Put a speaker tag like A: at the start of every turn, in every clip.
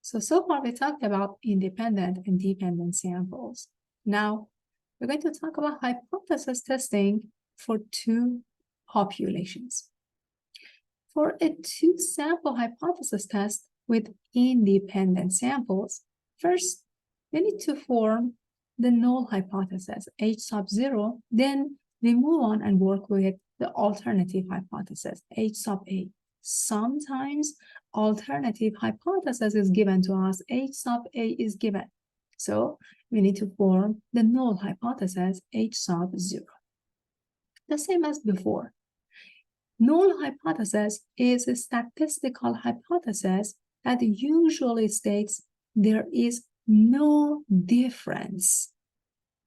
A: So far we talked about independent and dependent samples. Now, we're going to talk about hypothesis testing for two populations. For a two-sample hypothesis test with independent samples, first, we need to form the null hypothesis, H sub 0, then we move on and work with the alternative hypothesis, H sub A. Sometimes alternative hypothesis is given to us, H sub A is given. So we need to form the null hypothesis, H sub 0. The same as before. Null hypothesis is a statistical hypothesis that usually states there is no difference.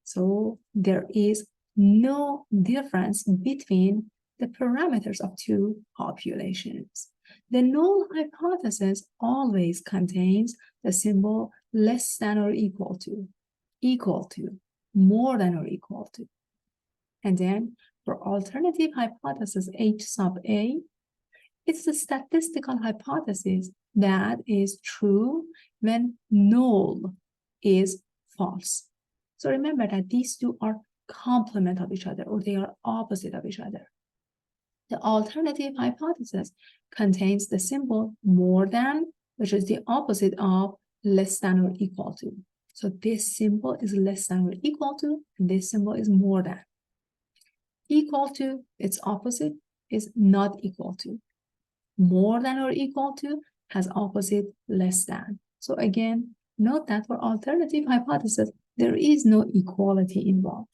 A: So there is no difference between the parameters of two populations. The null hypothesis always contains the symbol less than or equal to, more than or equal to. And then for alternative hypothesis H sub A, it's a statistical hypothesis that is true when null is false. So remember that these two are complement of each other, or they are opposite of each other. The alternative hypothesis contains the symbol more than, which is the opposite of less than or equal to. So this symbol is less than or equal to, and this symbol is more than. Equal to, its opposite, is not equal to. More than or equal to has opposite less than. So again, note that for alternative hypothesis, there is no equality involved.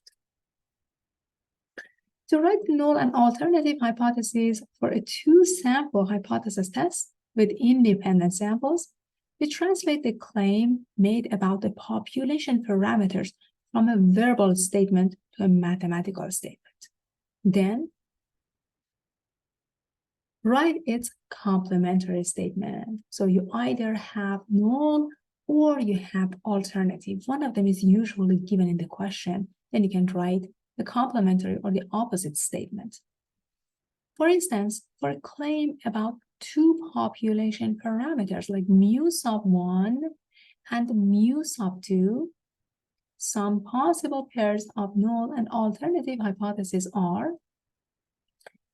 A: To write the null and alternative hypotheses for a two-sample hypothesis test with independent samples, we translate the claim made about the population parameters from a verbal statement to a mathematical statement. Then, write its complementary statement. So you either have null or you have alternative. One of them is usually given in the question. Then you can write the complementary or the opposite statement. For instance, for a claim about two population parameters like mu sub 1 and mu sub 2, some possible pairs of null and alternative hypotheses are: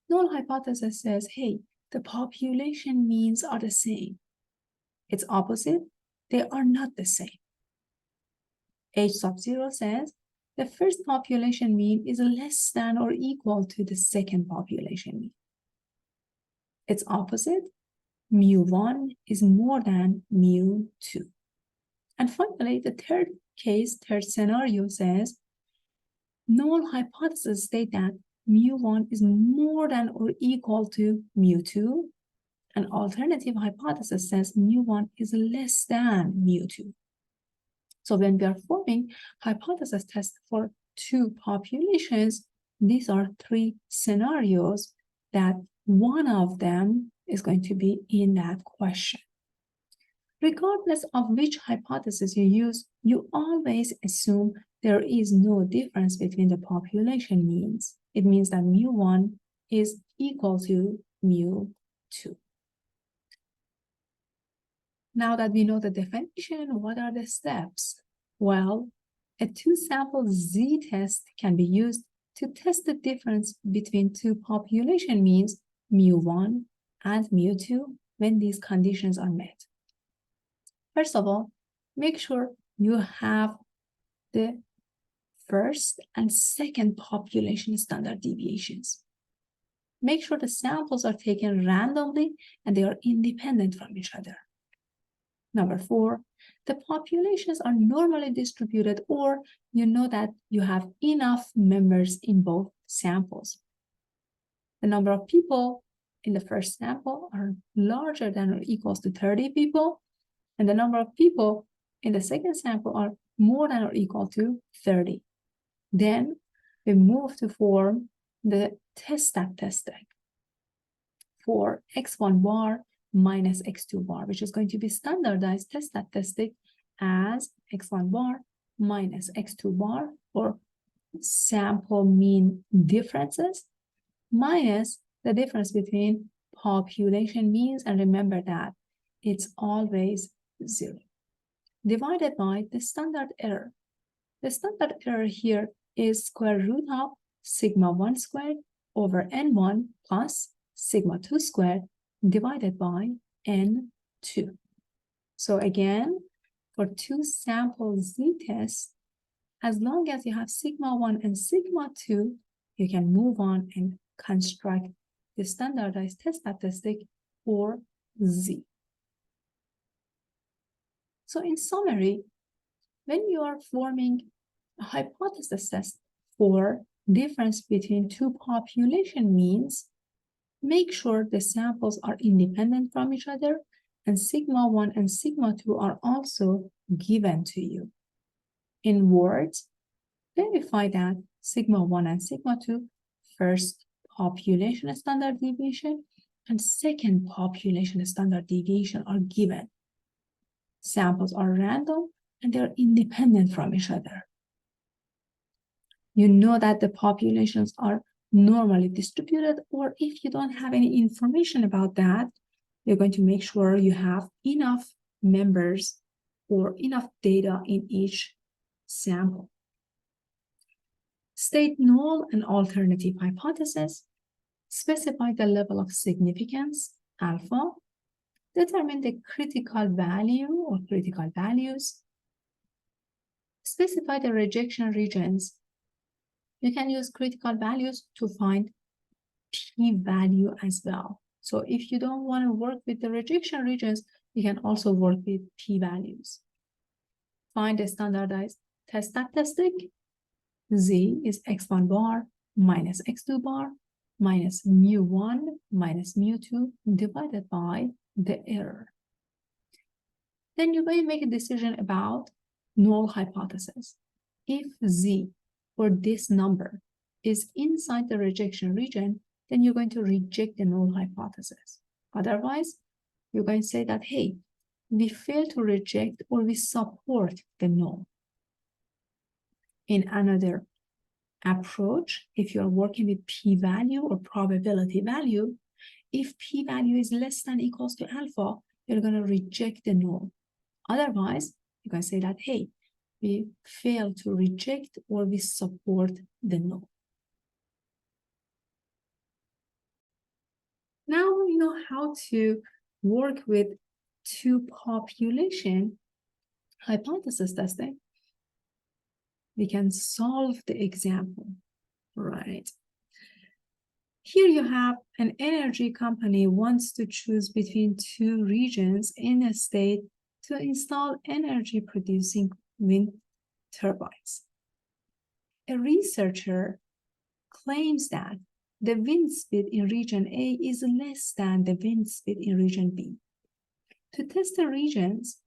A: null hypothesis says, hey, the population means are the same. Its opposite, they are not the same. H sub 0 says, the first population mean is less than or equal to the second population mean. Its opposite, mu1 is more than mu2. And finally, the third scenario says, null hypothesis state that mu1 is more than or equal to mu2. An alternative hypothesis says mu1 is less than mu2. So when we are forming hypothesis tests for two populations, these are three scenarios that one of them is going to be in that question. Regardless of which hypothesis you use, you always assume there is no difference between the population means. It means that mu1 is equal to mu2. Now that we know the definition, what are the steps? Well, a two-sample z-test can be used to test the difference between two population means, mu1 and mu2, when these conditions are met. First of all, make sure you have the first and second population standard deviations. Make sure the samples are taken randomly and they are independent from each other. Number 4, the populations are normally distributed, or you know that you have enough members in both samples. The number of people in the first sample are larger than or equals to 30 people, and the number of people in the second sample are more than or equal to 30. Then we move to form the test statistic for x1 bar minus x2 bar, which is going to be standardized test statistic as x1 bar minus x2 bar, or sample mean differences, minus the difference between population means. And remember that it's always 0, divided by the standard error. The standard error here is square root of sigma 1 squared over n1 plus sigma 2 squared divided by n2. So again, for two sample z-tests, as long as you have sigma 1 and sigma 2, you can move on and construct the standardized test statistic for z. So in summary, when you are forming a hypothesis test for difference between two population means, make sure the samples are independent from each other and sigma 1 and sigma 2 are also given to you. In words, verify that sigma 1 and sigma 2, first population standard deviation and second population standard deviation are given. Samples are random and they're independent from each other. You know that the populations are normally distributed, or if you don't have any information about that, you're going to make sure you have enough members or enough data in each sample. State null and alternative hypothesis, specify the level of significance, alpha, determine the critical value or critical values, specify the rejection regions. You can use critical values to find p-value as well. So if you don't want to work with the rejection regions, you can also work with p-values. Find a standardized test statistic. Z is x1 bar minus x2 bar minus mu1 minus mu2 divided by the error. Then you're going to make a decision about null hypothesis. If Z for this number is inside the rejection region, then you're going to reject the null hypothesis. Otherwise, you're going to say that, hey, we fail to reject or we support the null. In another approach, if you're working with p-value or probability value, if p-value is less than equals to alpha, you're going to reject the null. Otherwise, you can say that, hey, we fail to reject or we support the null. Now we know how to work with two population hypothesis testing. We can solve the example, right? Here you have an energy company wants to choose between two regions in a state to install energy producing wind turbines. A researcher claims that the wind speed in region A is less than the wind speed in region B. To test the regions,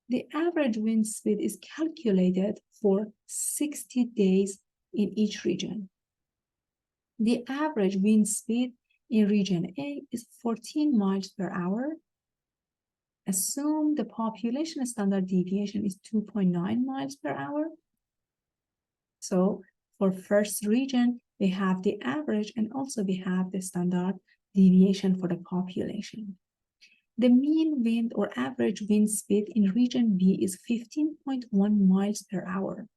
A: the average wind speed is calculated for 60 days in each region. The average wind speed in region A is 14 miles per hour. Assume the population standard deviation is 2.9 miles per hour. So for first region, we have the average and also we have the standard deviation for the population. The mean wind or average wind speed in region B is 15.1 miles per hour.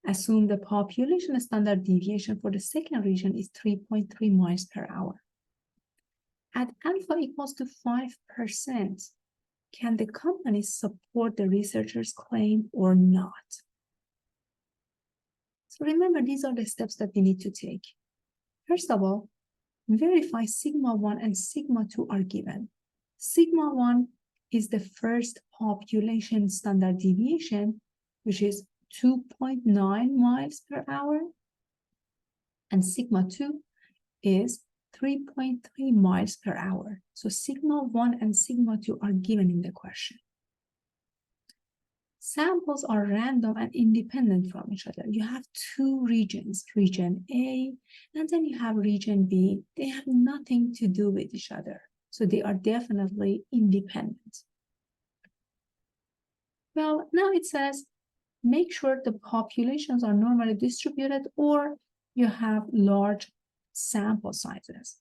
A: Assume the population standard deviation for the second region is 3.3 miles per hour. At alpha equals to 5%, can the company support the researcher's claim or not? So remember, these are the steps that we need to take. First of all, verify sigma 1 and sigma 2 are given. Sigma 1 is the first population standard deviation, which is 2.9 miles per hour, and sigma 2 is 3.3 miles per hour. So sigma 1 and sigma 2 are given in the question. Samples are random and independent from each other. You have two regions, region A, and then you have region B. They have nothing to do with each other. So they are definitely independent. Well, now it says, make sure the populations are normally distributed or you have large sample sizes.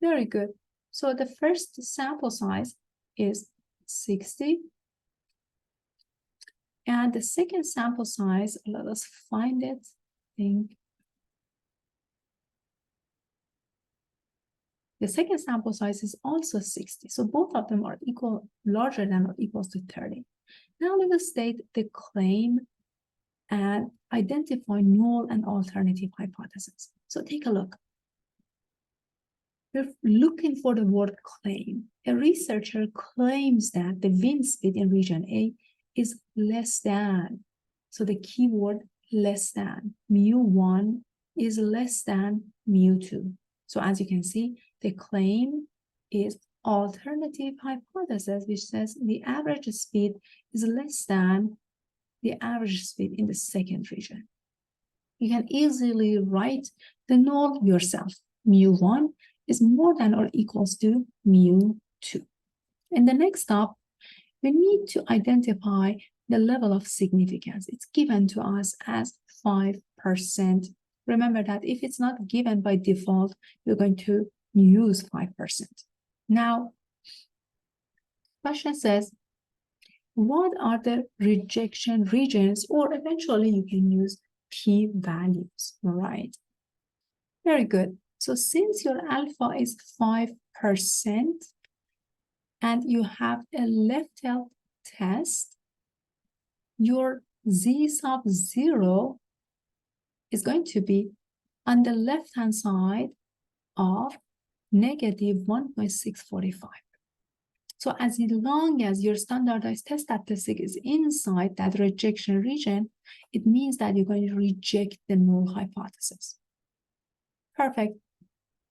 A: Very good. So the first sample size is 60. And the second sample size, let us find it. The second sample size is also 60. So both of them are equal, larger than or equals to 30. Now let us state the claim and identify null and alternative hypothesis. So take a look. We're looking for the word claim. A researcher claims that the wind speed in region A is less than. So the keyword less than. mu1 is less than mu2. So as you can see, the claim is alternative hypothesis, which says the average speed is less than the average speed in the second region. You can easily write the null yourself. mu1 is more than or equals to mu2. In the next step, we need to identify the level of significance. It's given to us as 5%. Remember that if it's not given by default, you're going to use 5%. Now, question says, what are the rejection regions? Or eventually you can use p-values, all right? Very good. So since your alpha is 5% and you have a left-tail test, your z sub 0 is going to be on the left-hand side of negative 1.645. So as long as your standardized test statistic is inside that rejection region, it means that you're going to reject the null hypothesis. Perfect.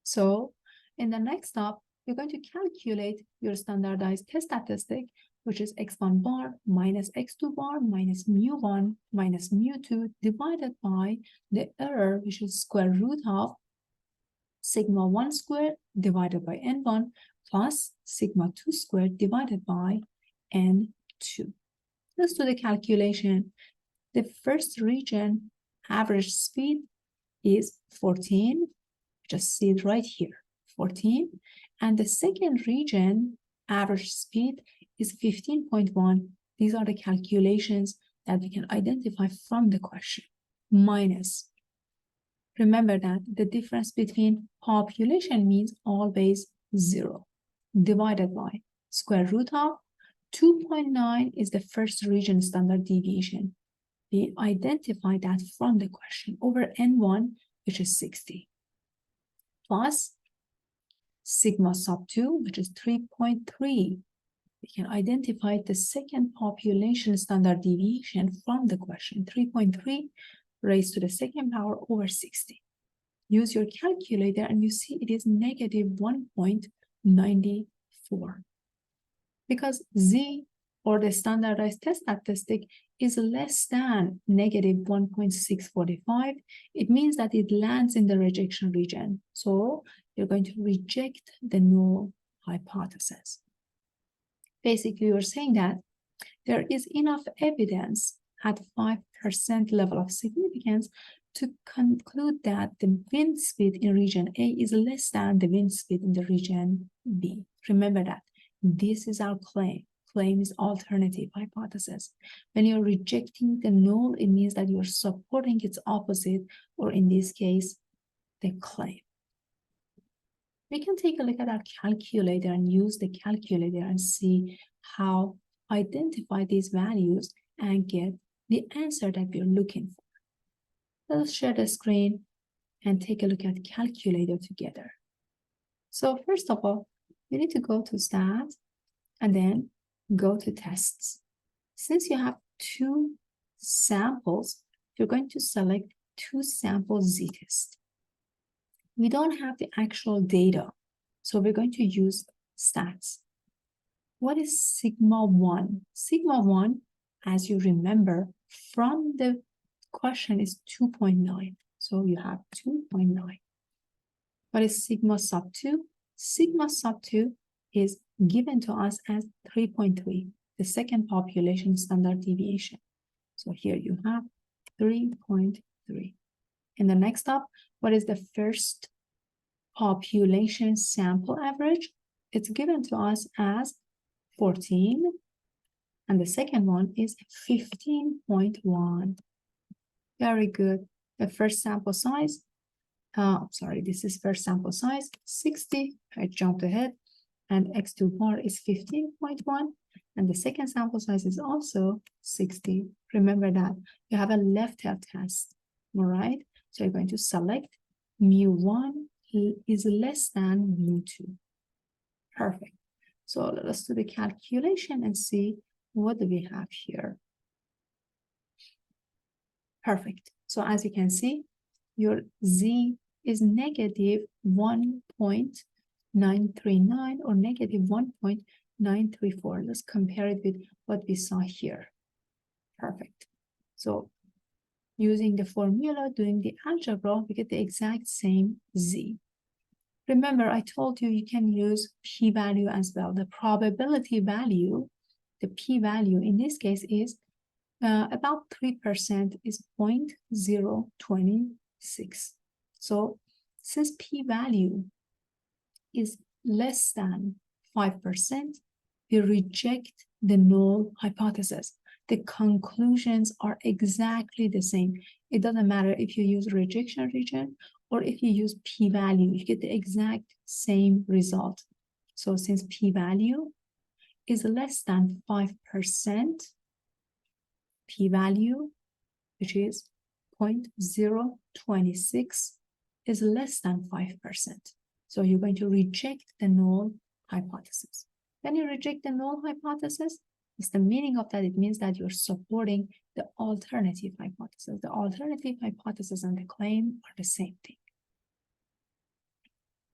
A: So in the next step, you're going to calculate your standardized test statistic, which is x1 bar minus x2 bar minus mu1 minus mu2 divided by the error, which is square root of sigma 1 squared divided by n1 plus sigma 2 squared divided by n2. Let's do the calculation. The first region average speed is 14. Just see it right here, 14. And the second region average speed is 15.1. These are the calculations that we can identify from the question. Minus. Remember that the difference between population means always 0. Divided by square root of 2.9 is the first region standard deviation. We identify that from the question over n1, which is 60. Plus sigma sub 2, which is 3.3. We can identify the second population standard deviation from the question, 3.3 raised to the second power over 60. Use your calculator and you see it is negative 1.94. Because z, or the standardized test statistic, is less than negative 1.645, it means that it lands in the rejection region. So you're going to reject the null hypothesis. Basically, you're saying that there is enough evidence at 5% level of significance to conclude that the wind speed in region A is less than the wind speed in the region B. Remember that. This is our claim. Claim is alternative hypothesis. When you're rejecting the null, it means that you're supporting its opposite, or in this case, the claim. We can take a look at our calculator and use the calculator and see how identify these values and get the answer that we're looking for. Let's share the screen and take a look at calculator together. So first of all, you need to go to stat and then go to tests. Since you have two samples, you're going to select two sample z-test. We don't have the actual data, so we're going to use stats. What is sigma 1? Sigma 1, as you remember, from the question is 2.9. So you have 2.9. What is sigma sub 2? Sigma sub 2 is given to us as 3.3, the second population standard deviation. So here you have 3.3. In the next step, what is the first population sample average? It's given to us as 14, and the second one is 15.1. Very good. The first sample size, sorry, this is first sample size, 60. I jumped ahead, and x2 bar is 15.1, and the second sample size is also 60. Remember that you have a left-hand test, all right? So you're going to select mu1 is less than mu2. Perfect. So let us do the calculation and see what do we have here. Perfect. So as you can see, your z is negative 1.939 or negative 1.934. Let's compare it with what we saw here. Perfect. So using the formula, doing the algebra, we get the exact same z. Remember, I told you you can use p-value as well. The probability value, the p-value in this case is about 3% is 0.026. So since p-value is less than 5%, we reject the null hypothesis. The conclusions are exactly the same. It doesn't matter if you use rejection region or if you use p-value, you get the exact same result. So since p-value is less than 5%, p-value, which is 0.026, is less than 5%. So you're going to reject the null hypothesis. When you reject the null hypothesis, it's the meaning of that. It means that you're supporting the alternative hypothesis. The alternative hypothesis and the claim are the same thing.